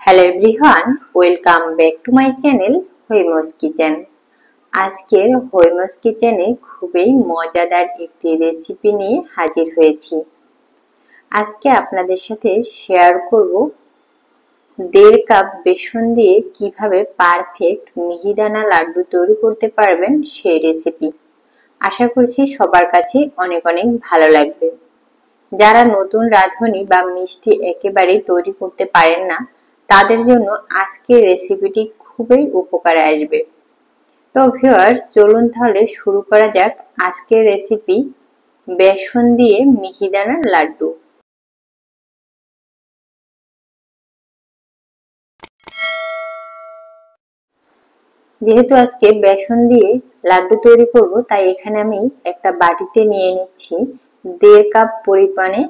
Hello everyone, welcome back to my channel হৈমস kitchen. আজকের হৈমস কিচেনে খুবই মজাদার একটি রেসিপি নিয়ে হাজির হয়েছি। আজকে আপনাদের সাথে শেয়ার করব 1.5 কাপ বেসন দিয়ে কিভাবে পারফেক্ট মিহিদানা লাড্ডু তৈরি করতে পারবেন সেই রেসিপি। আশা করছি সবার কাছে অনেক অনেক ভালো লাগবে। যারা নতুন রাঁধুনি বা মিষ্টি একেবারেই তৈরি করতে পারেন না, তাদের জন্য আজকের রেসিপিটি খুবই উপকারে আসবে। তো ভিউয়ার্স, চলুন তাহলে শুরু করা যাক আজকের রেসিপি, বেসন দিয়ে মিহিদানার লাড্ডু। যেহেতু আজকে বেসন দিয়ে লাড্ডু তৈরি করব, তাই এখানে আমি একটা বাটিতে নিয়ে নিচ্ছি 1.5 কাপ পরিমাণে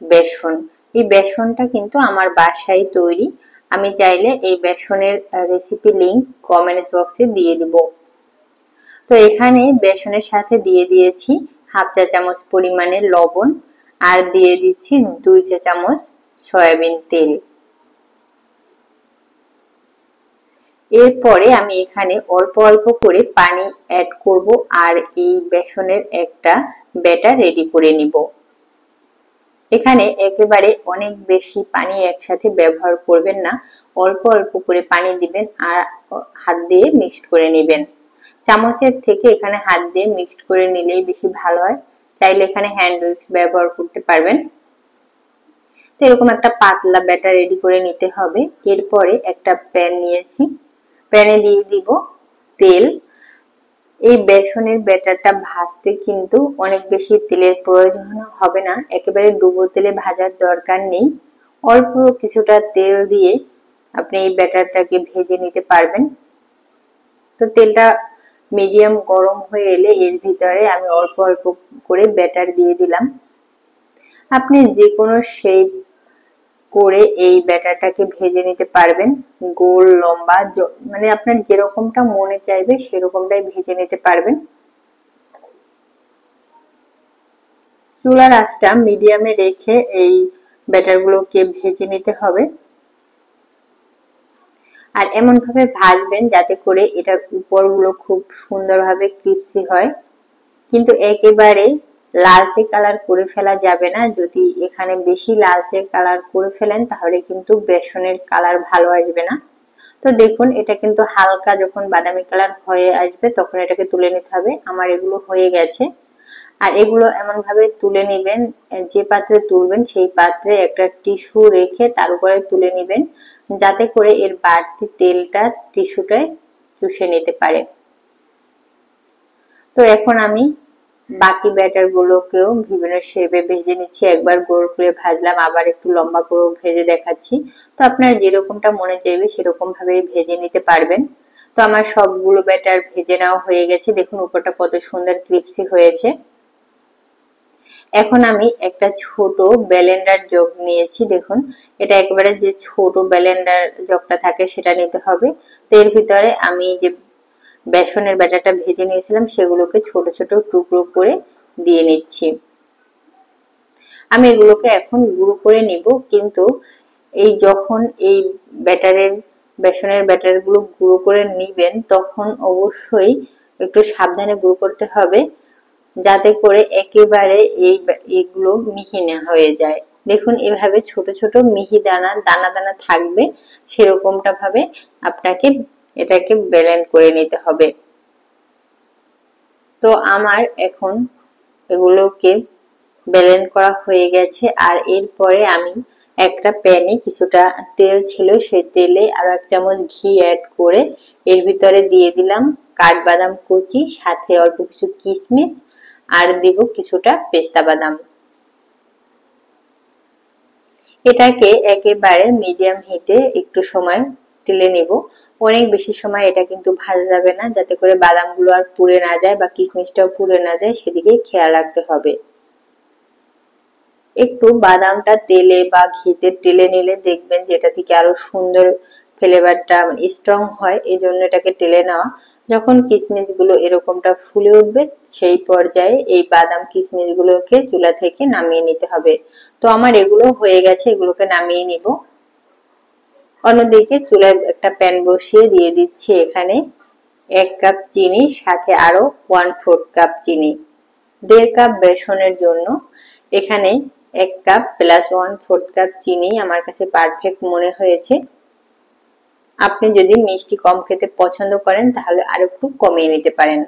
বেসন। এই বেসনটা কিন্তু আমার বাসায় তৈরি। আমি চাইলে এই বেসনের রেসিপি লিংক কমেন্ট বক্সে দিয়ে দিব। তো এখানে বেসনের সাথে দিয়ে দিয়েছি 1/2 চা চামচ পরিমাণে লবণ, আর দিয়ে দিচ্ছি 2 চা চামচ সয়াবিন তেল। এরপরে আমি এখানে অল্প অল্প করে পানি অ্যাড করব আর এই বেসনের একটা ব্যাটার রেডি করে নিব। এখানে একেবারে অনেক বেশি পানি একসাথে ব্যবহার করবেন না, অল্প অল্প করে পানি দিবেন আর হাত দিয়ে মিক্সড করে নেবেন। চামচের থেকে এখানে হাত দিয়ে মিক্সড করে নিলেই বেশি ভালো হয়। চাইলে এখানে হ্যান্ড উইক্স ব্যবহার করতে পারবেন। তো এরকম একটা পাতলা ব্যাটার রেডি করে নিতে হবে। এরপরে একটা প্যান নিয়েছি, প্যানে দিয়ে দিব তেল। এই বেসনের ব্যাটারটা ভাজতে কিন্তু অনেক বেশি তেলের প্রয়োজন হবে না, একেবারে ডুবো তেলে ভাজার দরকার নেই। অল্প কিছুটা তেল দিয়ে আপনি এই ব্যাটারটাকে ভেজে নিতে পারবেন। তো তেলটা মিডিয়াম গরম হয়ে এলে এর ভিতরে আমি অল্প অল্প করে ব্যাটার দিয়ে দিলাম। আপনি যে কোনো শেপ করে এই ব্যাটারটাকে ভেজে নিতে পারবেন, গোল লম্বা, মানে আপনার যেরকমটা মনে চাইবে সেরকমটাই ভেজে নিতে পারবেন। চুলার আঁচটা মিডিয়ামে রেখে এই ব্যাটারগুলোকে ভেজে নিতে হবে। আর এমন ভাবে ভাজবেন যাতে করে এটার উপরগুলো খুব সুন্দরভাবে ক্রিস্পি হয়, কিন্তু একেবারে লালচে কালার করে ফেলা যাবে না। যদি এখানে বেশি লালচে কালার করে ফেলেন তাহলে কিন্তু বেসনের কালার ভালো আসবে না। তো দেখুন, এটা কিন্তু হালকা যখন বাদামি কালার হয়ে আসবে তখন এটাকে তুলে নিতে হবে। আমার এগুলো হয়ে গেছে। আর এগুলো এমন ভাবে তুলে নেবেন, যে পাত্রে তুলবেন সেই পাত্রে একটা টিস্যু রেখে তার উপরে তুলে নেবেন, যাতে করে এর বাড়তি তেলটা টিস্যুটায় চুষে নিতে পারে। তো এখন আমি বাকি ব্যাটার গুলোকেও বিভিন্ন শেপে ভেজে নিচ্ছি। একবার গোল করে ভাজলাম, আবার একটু লম্বা করে ভেজে দেখাচ্ছি। তো আপনার যেরকমটা মনে চাইবে সেরকম ভাবে ভেজে নিতে পারবেন। তো আমার সবগুলো ব্যাটার ভেজে নেওয়া হয়ে গেছে। দেখুন উপরটা কত সুন্দর ক্রিস্পি হয়েছে। এখন আমি একটা ছোট ব্লেন্ডার জগ নিয়েছি। দেখুন, এটা একেবারে যে ছোট ব্লেন্ডার জগটা থাকে সেটা নিতে হবে। তো এর ভিতরে আমি যে বেসনের ব্যাটারটা ভেজে নিয়েছিলাম সেগুলোকে ছোট ছোট টুকরো করে দিয়ে নিচ্ছি। আমি এগুলোকে এখন গুঁড়ো করে নিব, কিন্তু এই যখন এই বেসনের ব্যাটারগুলো গুঁড়ো করে নিবেন তখন অবশ্যই একটু সাবধানে গুঁড়ো করতে হবে, যাতে করে একেবারে এইগুলো মিহি না হয়ে যায়। দেখুন এভাবে ছোট ছোট মিহি দানা দানা দানা থাকবে, সেরকমটা ভাবে আপনাকে এটাকে ব্লেন্ড করে নিতে হবে। তো আমার এখন এগুলোকে ব্লেন্ড করা হয়ে গেছে। আর এরপরে আমি একটা প্যানে কিছুটা তেল ছিল, সেই তেলে আরো 1 চামচ ঘি অ্যাড করে এর ভিতরে দিয়ে দিলাম কাঠবাদাম কুচি, সাথে অল্প কিছু কিশমিশ, আর দিব কিছুটা পেস্তা বাদাম। এটাকে একেবারে মিডিয়াম হিটে একটু সময় টেলে নেব। অনেক বেশি সময় এটা কিন্তু ভাজা যাবে না, যাতে করে বাদামগুলো আর পুড়ে না যায় বা কিশমিশটাও পুড়ে না যায়, সেদিকে খেয়াল রাখতে হবে। একটু বাদামটা তেলে বা ঘিতে টেলে নিলে দেখবেন যে এটা থেকে আরো সুন্দর ফ্লেভারটা স্ট্রং হয়, এই জন্য এটাকে টেলে নেওয়া। যখন কিশমিশ গুলো এরকমটা ফুলে উঠবে সেই পর্যায়ে এই বাদাম কিশমিশ গুলোকে চুলা থেকে নামিয়ে নিতে হবে। তো আমার এগুলো হয়ে গেছে, এগুলোকে নামিয়ে নিব। অন্যদিকে চুলায় একটা প্যান বসিয়ে দিয়ে দিচ্ছি এখানে 1 কাপ চিনি, সাথে আরো 1/4 কাপ চিনি। 1.5 কাপ বেসনের জন্য এখানে 1 কাপ প্লাস 1/4 কাপ চিনি আমার কাছে পারফেক্ট মনে হয়েছে। আপনি যদি মিষ্টি কম খেতে পছন্দ করেন তাহলে আরো একটু কমিয়ে নিতে পারেন।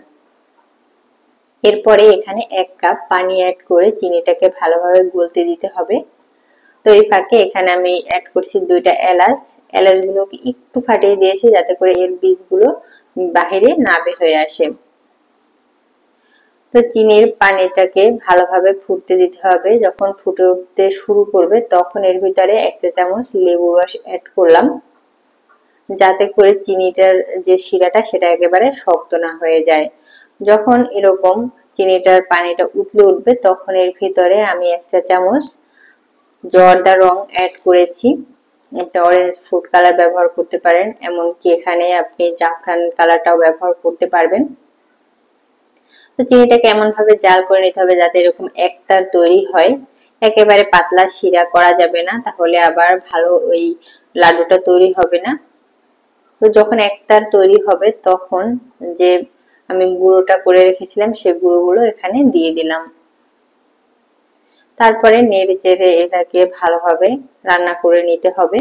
এরপরে এখানে 1 কাপ পানি অ্যাড করে চিনিটাকে ভালোভাবে গলতে দিতে হবে। তো এই ফাঁকে এখানে আমি অ্যাড করছি 2টা এলাচ। এলাচগুলোকে একটু ফাটিয়ে দিয়েছি যাতে করে এর বীজগুলো বাইরে না বের হয়ে আসে। তো চিনির পানিটাকে ভালোভাবে ফুটতে দিতে হবে। যখন ফুটে উঠতে শুরু করবে তখন এর ভিতরে 1 চা চামচ লেবুর রস অ্যাড করলাম, যাতে করে চিনিটার যে শিরাটা সেটা একেবারে শক্ত না হয়ে যায়। যখন এরকম চিনিটার পানিটা উতলে উঠবে তখন এর ভিতরে আমি 1 চা চামচ জর্দা রং অ্যাড করেছি। আপনি অরেঞ্জ ফুড কালার ব্যবহার করতে পারেন, এমনকি এখানে আপনি জাফরান কালারটাও ব্যবহার করতে পারবেন। তো চিনিটাকে এমন ভাবে জাল করে নিতে হবে যাতে এরকম একতার তৈরি হয়। একেবারে পাতলা শিরা করা যাবে না, তাহলে আবার ভালো ওই লাড্ডুটা তৈরি হবে না। তো যখন একতার তৈরি হবে তখন যে আমি গুঁড়োটা করে রেখেছিলাম সেই গুঁড়োগুলো এখানে দিয়ে দিলাম। তারপরে নেড়ে চেড়ে এটাকে ভালোভাবে রান্না করে নিতে হবে।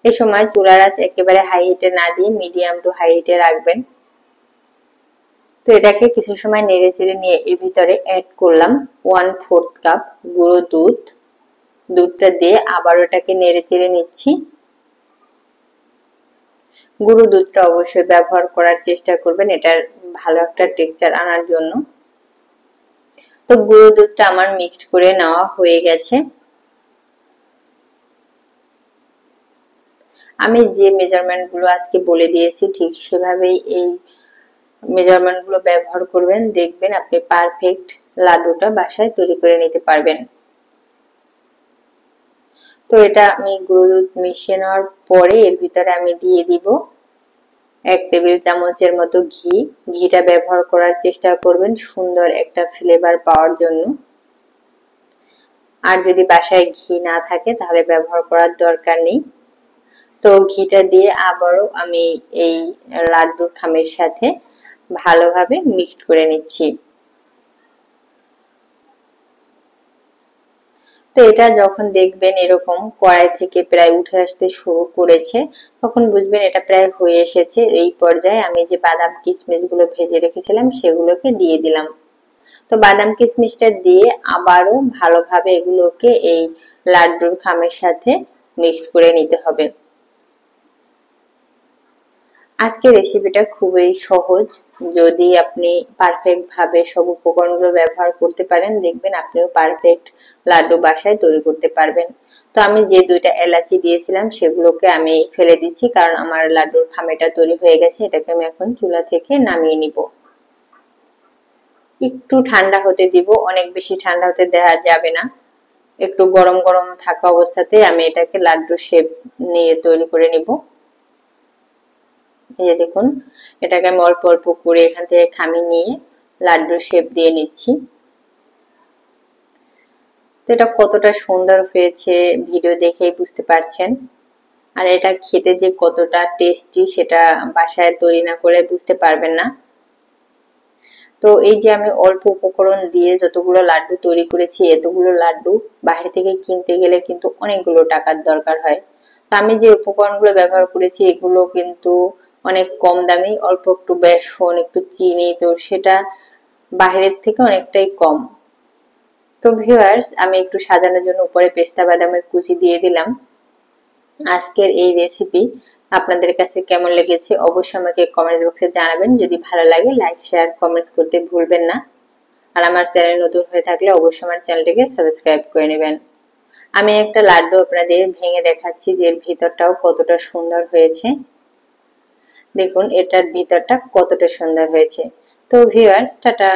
এই সময় চুলার আঁচ একেবারে হাই হিটে না দিয়ে মিডিয়াম টু হাই হিটে রাখবেন। তো এটাকে কিছু সময় নেড়ে চেড়ে নিয়ে এর ভিতরে অ্যাড করলাম 1/4 কাপ গুঁড়ো দুধ। দুধটা দিয়ে আবার ওটাকে নেড়ে চেড়ে নিচ্ছি। গুঁড়ো দুধটা অবশ্যই ব্যবহার করার চেষ্টা করবেন, এটার ভালো একটা টেক্সচার আনার জন্য। তো গুঁড়ো দুধটা আমার মিক্সড করে নেওয়া হয়ে গেছে। আমি যে মেজারমেন্ট গুলো আজকে বলে দিয়েছি ঠিক সেভাবেই এই মেজারমেন্ট গুলো ব্যবহার করবেন, দেখবেন আপনি পারফেক্ট লাড্ডুটা বাসায় তৈরি করে নিতে পারবেন। তো এটা আমি গুঁড়ো দুধ মিশিয়ে নেওয়ার পরে এর ভিতরে আমি দিয়ে দিব 1 টেবিল চামচের মতো ঘি। ঘিটা ব্যবহার করার চেষ্টা করবেন সুন্দর একটা ফ্লেভার পাওয়ার জন্য। আর যদি বাসায় ঘি না থাকে তাহলে ব্যবহার করার দরকার নেই। তো ঘিটা দিয়ে আবারও আমি এই লাড্ডুর খামির সাথে ভালোভাবে মিক্সড করে নিচ্ছি। তো এটা যখন দেখবেন এরকম কড়াই থেকে প্রায় উঠে আসতে শুরু করেছে তখন বুঝবেন এটা প্রায় হয়ে এসেছে। এই পর্যায়ে আমি যে বাদাম কিশমিশ গুলো ভেজে রেখেছিলাম সেগুলোকে দিয়ে দিলাম। তো বাদাম কিশমিশটা দিয়ে আবারও ভালোভাবে এগুলোকে এই লাড্ডুর খামের সাথে মিক্সড করে নিতে হবে। আজকের রেসিপিটা খুবই সহজ, যদি আপনি পারফেক্ট ভাবে সব উপকরণগুলো ব্যবহার করতে পারেন দেখবেন আপনিও পারফেক্ট লাড্ডু বাসায় তৈরি করতে পারবেন। তো আমি যে 2টা এলাচি দিয়েছিলাম সেগুলোকে আমি ফেলে দিচ্ছি, কারণ আমার লাড্ডুর খামিটা তৈরি হয়ে গেছে। এটাকে আমি এখন চুলা থেকে নামিয়ে নিব। একটু ঠান্ডা হতে দিব, অনেক বেশি ঠান্ডা হতে দেওয়া যাবে না। একটু গরম গরম থাকা অবস্থাতে আমি এটাকে লাড্ডু শেপ নিয়ে তৈরি করে নিব। এই যে দেখুন, এটাকে আমি অল্প অল্প করে এখান থেকে খামি নিয়ে লাড্ডুর শেপ দিয়ে নিচ্ছি। তো এটা কতটা সুন্দর হয়েছে ভিডিও দেখেই বুঝতে পারছেন। আর এটা খেতে যে কতটা টেস্টি সেটা বাসায় তৈরি না করে বুঝতে পারবেন না। তো এই যে আমি অল্প উপকরণ দিয়ে যতগুলো লাড্ডু তৈরি করেছি, এতগুলো লাড্ডু বাইরে থেকে কিনতে গেলে কিন্তু অনেকগুলো টাকার দরকার হয়। তো আমি যে উপকরণগুলো ব্যবহার করেছি এগুলো কিন্তু অনেক কম দামি, অল্প একটু বেসন একটু চিনি, তো সেটা বাইরের থেকে অনেকটাই কম। তো ভিউয়ার্স, আমি একটু সাজানোর জন্য উপরে পেস্তা বাদামের কুচি দিয়ে দিলাম। আজকের এই রেসিপি আপনাদের কাছে কেমন লেগেছে অবশ্যই আমাকে কমেন্ট বক্সে জানাবেন। যদি ভালো লাগে লাইক শেয়ার কমেন্টস করতে ভুলবেন না। আর আমার চ্যানেল নতুন হয়ে থাকলে অবশ্যই আমার চ্যানেলটিকে সাবস্ক্রাইব করে নেবেন। আমি একটা লাড্ডু আপনাদের ভেঙে দেখাচ্ছি যে এর ভিতরটাও কতটা সুন্দর হয়েছে। দেখুন এটার ভিতরটা কতটা সুন্দর হয়েছে। তো ভিউয়ার্স, টাটা।